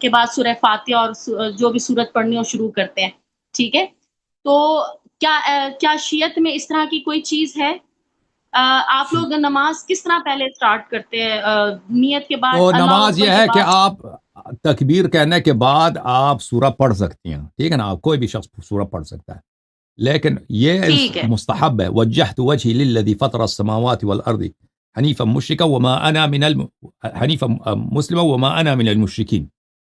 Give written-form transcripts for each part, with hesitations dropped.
کے بعد سورہ فاتحہ اور جو بھی سورت پڑھنی ہو شروع کرتے ہیں، ٹھیک ہے؟ تو کیا شیعت میں اس طرح کی کوئی چیز ہے؟ آپ لوگ نماز کس طرح پہلے اسٹارٹ کرتے ہیں؟ نیت کے بعد تو اللہ نماز اکبر یہ کے ہے کہ بعد؟ آپ تکبیر کہنے کے بعد آپ سورہ پڑھ سکتی ہیں، ٹھیک ہے نا، کوئی بھی شخص سورہ پڑھ سکتا ہے، لیکن یہ ٹھیک ہے، مستحب ہے. وجہت وجہی للذی فطر السماوات والارض حنیفا مشرکا وما انا من حنیفا مسلما وما انا من المشرکین.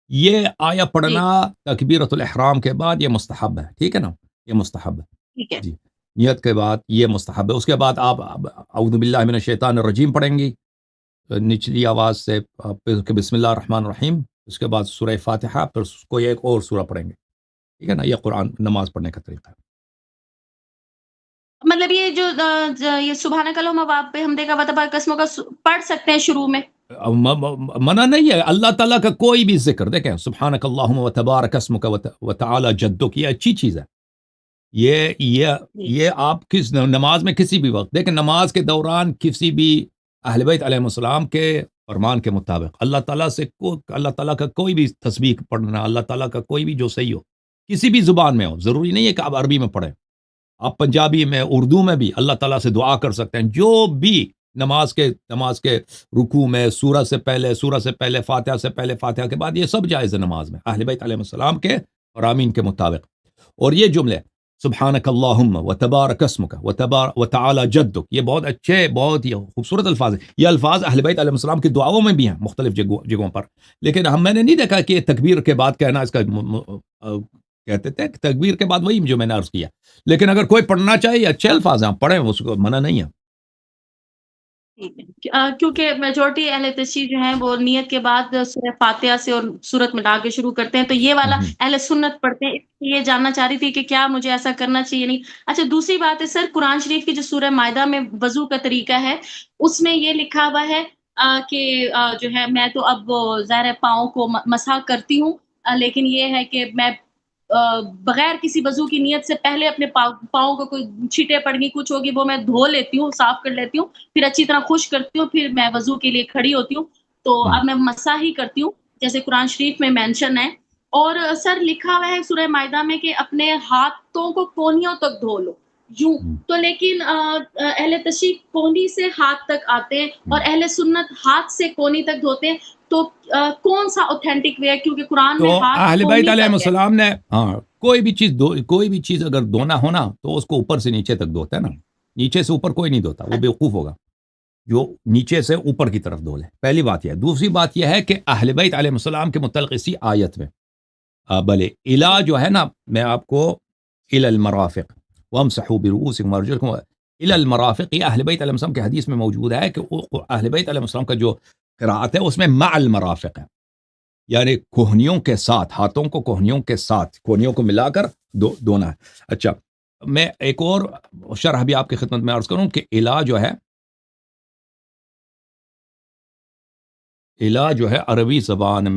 یہ آیا پڑھنا ٹھیک، تکبیرۃ الاحرام کے بعد یہ مستحب ہے، ٹھیک ہے نا، یہ مستحب ہے ٹھیک ہے، جی. نیت کے بعد یہ مستحب ہے. اس کے بعد آپ اعوذ باللہ من الشیطان الرجیم پڑھیں گی نچلی آواز سے، پھر کہ بسم اللہ الرحمن الرحیم، اس کے بعد سورہ فاتحہ، پھر کوئی ایک اور سورہ پڑھیں گے، ٹھیک ہے نا. یہ قرآن نماز پڑھنے کا طریقہ ہے. مطلب یہ جو یہ سبحانک اللہم وبحمدک وتبارک اسمک کا پڑھ سکتے ہیں شروع میں؟ منع نہیں ہے. اللہ تعالیٰ کا کوئی بھی ذکر دیکھیں، سبحانک اللہم و تبارک اسمک و تعالی جدک، یہ اچھی چیز ہے. یہ یہ جی، یہ آپ کس نماز میں کسی بھی وقت دیکھیں، نماز کے دوران کسی بھی اہل بیت علیہ السلام کے فرمان کے مطابق اللہ تعالیٰ سے اللہ تعالیٰ کا کوئی بھی تسبیح پڑھنا، اللہ تعالیٰ کا کوئی بھی جو صحیح ہو، کسی بھی زبان میں ہو، ضروری نہیں ہے کہ آپ عربی میں پڑھیں، آپ پنجابی میں، اردو میں بھی اللہ تعالیٰ سے دعا کر سکتے ہیں. جو بھی نماز کے رکوع میں، سورہ سے پہلے، فاتحہ سے پہلے، فاتحہ کے بعد، یہ سب جائز ہے نماز میں اہل بیت علیہ السلام کے فرامین کے مطابق. اور یہ جملے سبحانک اللہم و تبارک اسمک و تعالی جدک، یہ بہت اچھے، بہت ہی خوبصورت الفاظ ہیں. یہ الفاظ اہل بیت علیہ السلام کی دعاؤں میں بھی ہیں مختلف جگہوں پر، لیکن میں نے نہیں دیکھا کہ تکبیر کے بعد کہنا اس کا کہتے تھے تکبیر کے بعد، وہی جو میں نے عرض کیا. لیکن اگر کوئی پڑھنا چاہے، یہ اچھے الفاظ ہیں، آپ پڑھیں، اس کو منع نہیں ہے. ٹھیک ہے. کیونکہ میجورٹی اہل تشیع جو ہیں وہ نیت کے بعد سورہ فاتحہ سے اور سورت مٹا کے شروع کرتے ہیں، تو یہ والا اہل سنت پڑھتے ہیں. یہ جاننا چاہ رہی تھی کہ کیا مجھے ایسا کرنا چاہیے نہیں. اچھا، دوسری بات ہے سر، قرآن شریف کی جو سورہ مائدہ میں وضو کا طریقہ ہے، اس میں یہ لکھا ہوا ہے کہ جو ہے میں تو اب ظاہر ہے پاؤں کو مسح کرتی ہوں، لیکن یہ ہے کہ میں بغیر کسی وضو کی نیت سے پہلے اپنے پاؤں کو کوئی چھینٹے پڑ گئی، کچھ ہوگی، وہ میں دھو لیتی ہوں، صاف کر لیتی ہوں، پھر اچھی طرح خشک کرتی ہوں، پھر میں وضو کے لیے کھڑی ہوتی ہوں. تو اب میں مسح ہی کرتی ہوں جیسے قرآن شریف میں مینشن ہے. اور سر لکھا ہوا ہے سورہ مائدہ میں کہ اپنے ہاتھوں کو کونیوں تک دھو لو، یوں. تو لیکن اہل تشیع کونی سے ہاتھ تک آتے ہیں اور اہل سنت ہاتھ سے کونی تک دھوتے ہیں. تو کون سا اوتھینٹک وے ہے؟ کیونکہ قرآن میں تو ہاتھ اہل بیت کونی علیہ تک ہے. السلام نے کوئی بھی چیز اگر دھونا ہونا تو اس کو اوپر سے نیچے تک دھوتا ہے نا، نیچے سے اوپر کوئی نہیں دھوتا، وہ بیوقوف ہوگا جو نیچے سے اوپر کی طرف دھو لے. پہلی بات یہ ہے. دوسری بات یہ ہے کہ اہل بیت علیہ السلام کے متعلق اسی آیت میں بلے الا جو ہے نا، میں آپ کو الی المرافق وامسحوا برؤوسکم وارجلکم الی المرافق، یہ اہل بیت علیہ السلام کے حدیث میں موجود ہے کہ اہل بیت علیہ السلام کا جو قرأت ہے اس میں مع المرافق ہے، یعنی کوہنیوں کے ساتھ، ہاتھوں کو کوہنیوں کے ساتھ، کوہنیوں کو ملا کر دھونا ہے. اچھا، میں ایک اور شرح بھی آپ کی خدمت میں عرض کروں کہ الا جو ہے عربی زبان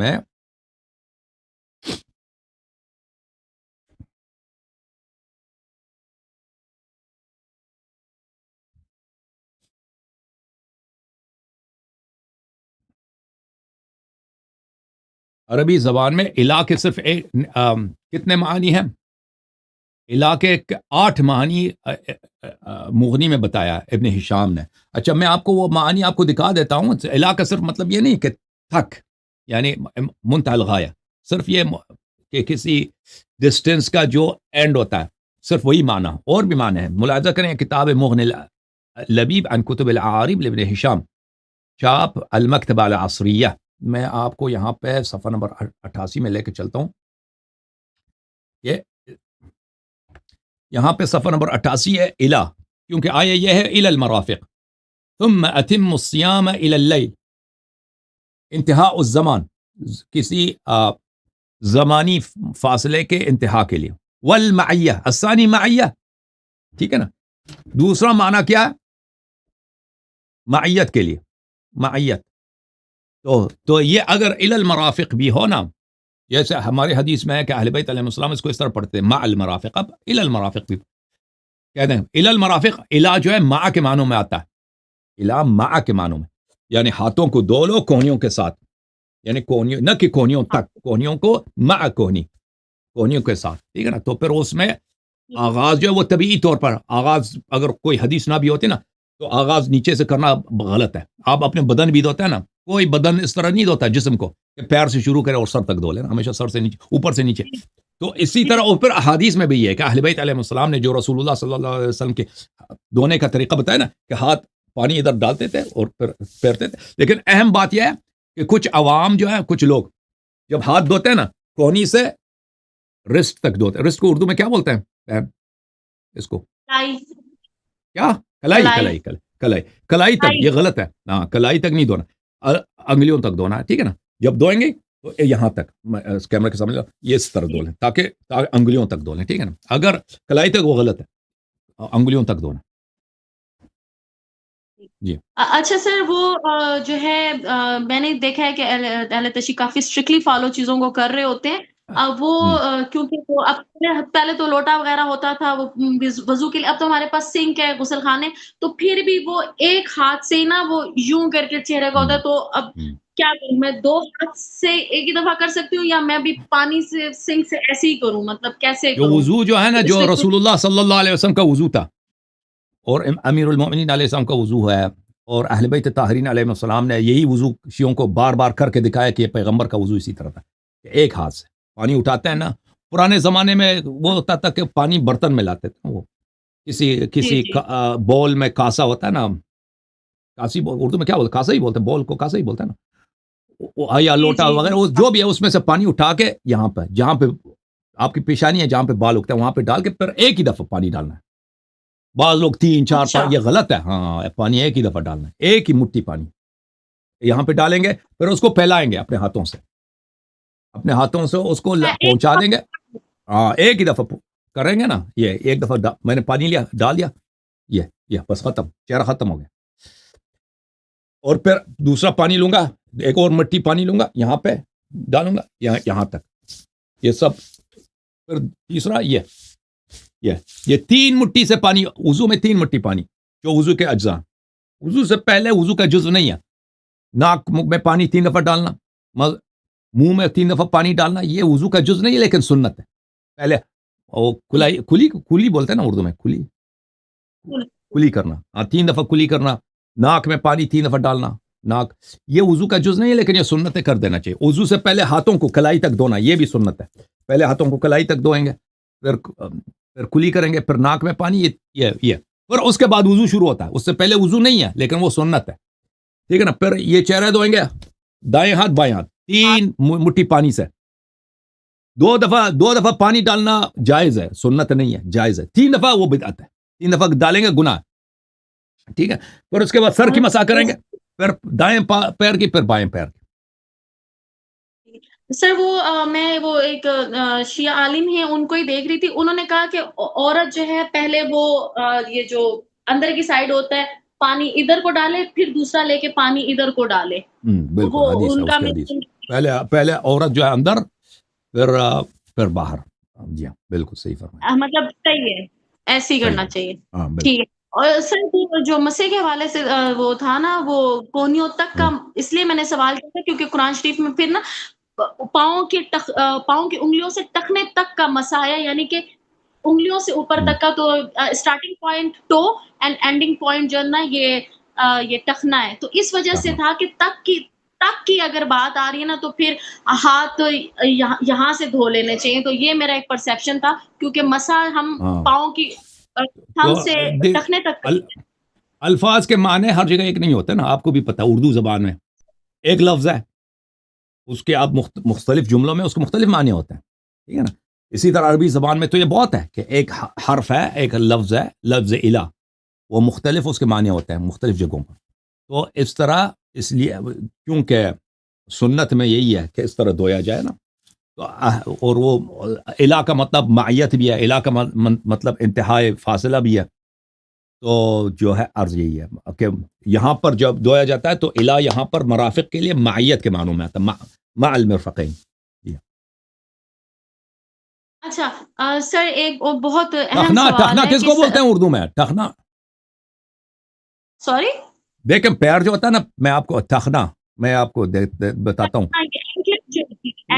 میں الا کے صرف کتنے معنی ہیں؟ الا کے 8 معنی مغنی میں بتایا ابن ہشام نے. اچھا، میں آپ کو وہ معنی آپ کو دکھا دیتا ہوں. الا کا صرف مطلب یہ نہیں کہ تھک، یعنی منتہی الغایہ، صرف یہ کہ کسی ڈسٹینس کا جو اینڈ ہوتا ہے، صرف وہی معنی. اور بھی معنی ہیں، ملاحظہ کریں کتاب مغنی لبیب عن کتب العارب لابن ہشام، چاپ المکتبہ العصریہ. میں آپ کو یہاں پہ صفحہ نمبر 88 میں لے کے چلتا ہوں. یہ یہاں پہ صفحہ نمبر 88 ہے الا، کیونکہ آیہ یہ ہے الی المرافق ثم اتم الصیام الی اللیل، انتہاء الزمان، کسی زمانی فاصلے کے انتہا کے لیے. والمعیہ الثانی معیہ، ٹھیک ہے نا. دوسرا معنی کیا ہے؟ معیت کے لیے، معیت. تو یہ اگر الی المرافق بھی ہو نا، جیسے ہماری حدیث میں ہے کہ اہل بیت علیہ السلام اس کو اس طرح پڑھتے ہیں مع المرافق. اب الی المرافق بھی کہتے ہیں. الی المرافق، الا جو ہے مع کے معنوں میں آتا ہے، الا مع کے معنوں میں، یعنی ہاتھوں کو دھو لو کوہنیوں کے ساتھ. یعنی کونیوں نہ کہ کونیوں تک، کونیوں کو مع کونی، کونیوں کے ساتھ، ٹھیک ہے نا. تو پھر اس میں آغاز جو ہے وہ طبیعی طور پر آغاز، اگر کوئی حدیث نہ بھی ہوتی نا تو آغاز نیچے سے کرنا غلط ہے. آپ اپنے بدن بھی دھوتے ہیں نا، کوئی بدن اس طرح نہیں دھوتا جسم کو کہ پیر سے شروع کرے اور سر تک دھو لے نا، ہمیشہ سر سے نیچے، اوپر سے نیچے. تو اسی طرح اور پھر احادیث میں بھی یہ ہے کہ اہل بیت علیہ السلام نے جو رسول اللہ صلی اللہ علیہ وسلم کے دھونے کا طریقہ بتایا نا کہ ہاتھ پانی ادھر ڈالتے تھے اور پھر پھیرتے تھے. لیکن اہم بات یہ ہے کہ کچھ عوام جو ہے، کچھ لوگ جب ہاتھ دھوتے ہیں نا کونی سے رسٹ تک دھوتے ہیں. رسٹ کو اردو میں کیا بولتے ہیں بہن؟ اس کو کیا؟ کلائی کلائی کلائی کلائی تک. یہ غلط ہے، ہاں کلائی تک نہیں دھونا، انگلیوں تک دھونا ہے، ٹھیک ہے نا. جب دھوئیں گے تو یہاں تک کیمرے کے سامنے یہ اس طرح دھو لیں تاکہ انگلیوں تک دھو لیں، ٹھیک ہے نا. اگر کلائی تک وہ غلط ہے، انگلیوں تک دھونا. جی اچھا سر، وہ جو ہے میں نے دیکھا ہے کہ اہل تشیع کافی اسٹرکٹلی فالو چیزوں کو کر رہے ہوتے ہیں. وہ کیونکہ وہ اب پہلے تو لوٹا وغیرہ ہوتا تھا وہ وضو کے لیے، اب تو ہمارے پاس سنک ہے، غسل خانے، تو پھر بھی وہ ایک ہاتھ سے نا وہ یوں کر کے چہرے کا ہوتا ہے. تو اب کیا کروں میں؟ دو ہاتھ سے ایک ہی دفعہ کر سکتی ہوں یا میں بھی پانی سے سنک سے ایسے ہی کروں؟ مطلب کیسے جو کروں؟ وضو جو ہے نا، جو رسول اللہ صلی اللہ علیہ وسلم کا وضو تھا اور امیر المؤمنین علیہ السلام کا وضو ہے، اور اہل بیت طاہرین علیہ السلام نے یہی وضو شیعوں کو بار بار کر کے دکھایا کہ یہ پیغمبر کا وضو اسی طرح تھا کہ ایک ہاتھ سے پانی اٹھاتے ہیں نا. پرانے زمانے میں وہ ہوتا تھا کہ پانی برتن میں لاتے تھے، وہ کسی بول میں کاسا ہوتا ہے نا، کاسی اردو میں کیا بولتے، کاسا ہی بولتے ہیں، بول کو کاسا ہی بولتے ہیں نا، یا لوٹا وغیرہ، جو بھی ہے اس میں سے پانی اٹھا کے یہاں پہ جہاں پہ آپ کی پیشانی ہے، جہاں پہ بال اگتے ہیں وہاں پہ ڈال کے پھر ایک ہی دفعہ پانی ڈالنا ہے. بعض لوگ 3 4 5، یہ غلط ہے. ہاں پانی ایک ہی دفعہ ڈالنا ہے، ایک ہی مٹھی پانی یہاں پہ ڈالیں گے، پھر اس کو پھیلائیں گے اپنے ہاتھوں سے، اپنے ہاتھوں سے اس کو پہنچا دیں گے. ہاں ایک ہی دفعہ کریں گے نا، یہ ایک دفعہ میں نے پانی لیا ڈال دیا، یہ بس ختم، چہرہ ختم ہو گیا. اور پھر دوسرا پانی لوں گا، ایک اور مٹھی پانی لوں گا، یہاں پہ ڈالوں گا، یہاں تک، یہ سب. پھر تیسرا یہ 3 مٹھی سے پانی، وضو میں 3 مٹھی پانی جو وضو کے اجزاء. وضو سے پہلے وضو کا جزو نہیں ہے. ناک میں پانی 3 دفعہ ڈالنا، منہ میں 3 دفعہ پانی ڈالنا، یہ وضو کا جز نہیں ہے لیکن سنت ہے. پہلے کلی بولتے ہیں نا اردو میں، کلی کرنا، 3 دفعہ کلی کرنا. ناک میں پانی 3 دفعہ ڈالنا، ناک، یہ وضو کا جز نہیں ہے لیکن یہ سنت کر دینا چاہیے. وضو سے پہلے ہاتھوں کو کلائی تک دھونا، یہ بھی سنت ہے. پہلے ہاتھوں کو کلائی تک دھوئیں گے، پھر کلی کریں گے، پھر ناک میں پانی، یہ پھر اس کے بعد وضو شروع ہوتا ہے. اس سے پہلے وضو نہیں ہے لیکن وہ سنت ہے، ٹھیک ہے نا. پھر یہ چہرہ دھوئیں گے، دائیں ہاتھ بائیں ہاتھ، 3 مٹھی پانی سے 2 دفعہ پانی ڈالنا جائز ہے، سنت نہیں ہے، جائز ہے. 3 دفعہ وہ بدعت ہے، 3 دفعہ ڈالیں گے گناہ، ٹھیک ہے. پھر اس کے بعد سر کی مسح کریں گے، پھر دائیں پیر کی، پھر بائیں پیر کی. سر میں وہ ایک شیعہ عالم ہیں، ان کو ہی دیکھ رہی تھی، انہوں نے کہا کہ عورت جو ہے پہلے وہ یہ جو اندر کی سائڈ ہوتا ہے پانی ادھر کو ڈالے، پھر دوسرا لے کے پانی ادھر کو ڈالے. بالکل حدیث ہے، اس کی حدیث، پہلے عورت جو ہے اندر، پھر باہر. جی ہاں بالکل صحیح فرمایا، مطلب صحیح ہے، ایسے ہی کرنا چاہیے. ہاں ٹھیک ہے. اور سر جو مسیح کے حوالے سے وہ تھا نا، وہ کونیوں تک کا، اس لیے میں نے سوال کیا تھا کیونکہ قرآن شریف میں پھر نا پاؤں کی انگلیوں سے ٹخنے تک کا مسح ہے، یعنی کہ انگلیوں سے اوپر تک کا. تو starting point to end ending point جو ہے نا یہ ٹخنا ہے. تو اس وجہ سے تھا کہ تک کی اگر بات آ رہی ہے نا تو پھر ہاتھ یہاں سے دھو لینے چاہیے. تو یہ میرا ایک پرسیپشن تھا کیونکہ مسح ہم پاؤں کی تھم سے ٹخنے تک. الفاظ کے معنی ہر جگہ ایک نہیں ہوتے نا، آپ کو بھی پتا. اردو زبان میں ایک لفظ ہے، اس کے آپ مختلف جملوں میں اس کو مختلف معنی ہوتے ہیں، ٹھیک ہے نا. اسی طرح عربی زبان میں تو یہ بہت ہے کہ ایک حرف ہے، ایک لفظ ہے، لفظ الہ، وہ مختلف اس کے معنی ہوتے ہیں مختلف جگہوں پر. تو اس طرح، اس لیے کیونکہ سنت میں یہی ہے کہ اس طرح دھویا جائے نا. تو اور وہ الہ کا مطلب معیت بھی ہے، الہ کا مطلب انتہائی فاصلہ بھی ہے. تو جو ہے عرض یہی ہے کہ یہاں پر جب دھویا جاتا ہے تو الہ یہاں پر مرافق کے لیے معیت کے معنوں میں آتا ہے، مع المرفقین. اچھا سر، ایک بہت اہم سوال ٹخنا ہے، کس کو بولتے ہیں اردو میں؟ ٹخنا، سوری دیکھیں پیر جو ہوتا ہے نا، میں آپ کو ٹخنا، میں آپ کو بتاتا ہوں.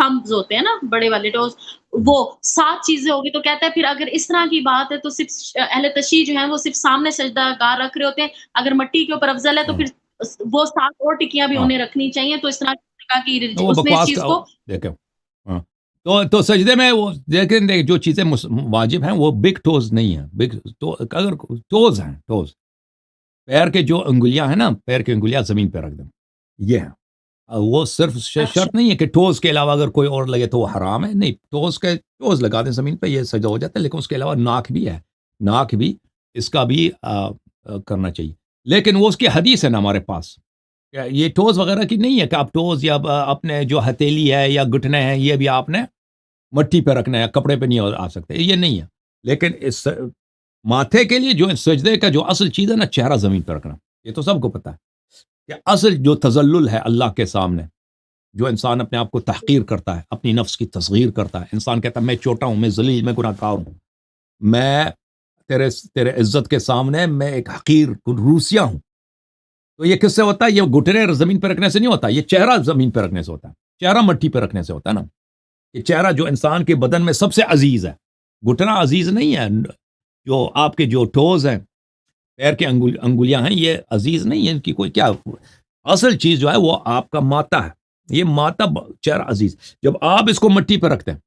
تھمبز ہوتے ہیں نا بڑے والے ٹوز، وہ 7 چیزیں ہوگی، تو کہتا ہے پھر اگر اس طرح کی بات ہے تو صرف اہل تشیع جو ہیں وہ صرف سامنے سجدہ گاہ رکھ رہے ہوتے ہیں، اگر مٹی کے اوپر افضل ہے تو ہاں پھر وہ 7 اور ٹکیاں بھی ہاں انہیں رکھنی چاہیے، تو اس طرح کی وہ اس نے اس بکواس چیز کا کو دیکھیں ہاں تو سجدے میں وہ دیکھیں جو چیزیں واجب ہیں وہ بگ ٹوز نہیں ہیں، بگ تو اگر ٹوز ہیں، ٹوز پیر کے جو انگلیاں ہیں نا، پیر کی انگلیاں زمین پہ رکھ دیں، یہ ہے وہ صرف اچھا شرط نہیں ہے کہ ٹوز کے علاوہ اگر کوئی اور لگے تو وہ حرام ہے، نہیں ٹوز لگا دیں زمین پہ، یہ سجدہ ہو جاتا ہے، لیکن اس کے علاوہ ناک بھی ہے، ناک بھی اس کا بھی کرنا چاہیے، لیکن وہ اس کی حدیث ہے نا ہمارے پاس، یہ ٹوز وغیرہ کی نہیں ہے کہ آپ ٹوز یا اپنے جو ہتھیلی ہے یا گھٹنے ہیں یہ بھی آپ نے مٹی پہ رکھنا ہے، کپڑے پہ نہیں آ سکتے، یہ نہیں ہے، لیکن اس ماتھے کے لیے جو سجدے کا جو اصل چیز ہے نا، چہرہ زمین پہ رکھنا، یہ تو سب کو پتا ہے کہ اصل جو تذلل ہے اللہ کے سامنے، جو انسان اپنے آپ کو تحقیر کرتا ہے، اپنی نفس کی تصغیر کرتا ہے، انسان کہتا ہے میں چھوٹا ہوں، میں ذلیل، میں گناہ گار ہوں، میں تیرے عزت کے سامنے میں ایک حقیر روسیا ہوں، تو یہ کس سے ہوتا ہے؟ یہ گھٹنے زمین پہ رکھنے سے نہیں ہوتا، یہ چہرہ زمین پہ رکھنے سے ہوتا ہے، چہرہ مٹی پہ رکھنے سے ہوتا ہے نا، یہ چہرہ جو انسان کے بدن میں سب سے عزیز ہے، گھٹنا عزیز نہیں ہے، جو آپ کے جو ٹوز ہیں، پیر کے انگلیاں ہیں، یہ عزیز نہیں ہے، ان کی کوئی کیا، اصل چیز جو ہے وہ آپ کا ماتا ہے، یہ ماتا چہرہ عزیز، جب آپ اس کو مٹی پہ رکھتے ہیں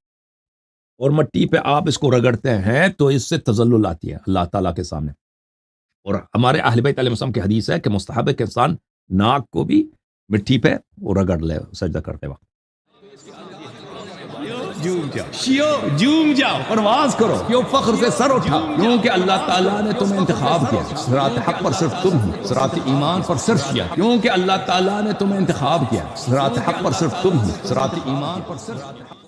اور مٹی پہ آپ اس کو رگڑتے ہیں تو اس سے تذلل آتی ہے اللہ تعالیٰ کے سامنے، اور ہمارے اہل بیت علیہ السلام کی حدیث ہے کہ مستحب ہے کہ انسان ناک کو بھی مٹی پہ وہ رگڑ لے سجدہ کرتے وقت۔ جھوم جاؤ، پرواز کرو، کیوں فخر سے سر اٹھا، کیونکہ اللہ تعالیٰ نے تمہیں انتخاب کیا، صراط حق پر صرف تم ہو، صراط ایمان پر صرف کیا، کیونکہ اللہ تعالیٰ نے تمہیں انتخاب کیا، صراط حق پر صرف تم ہو، صراط ایمان پر صرف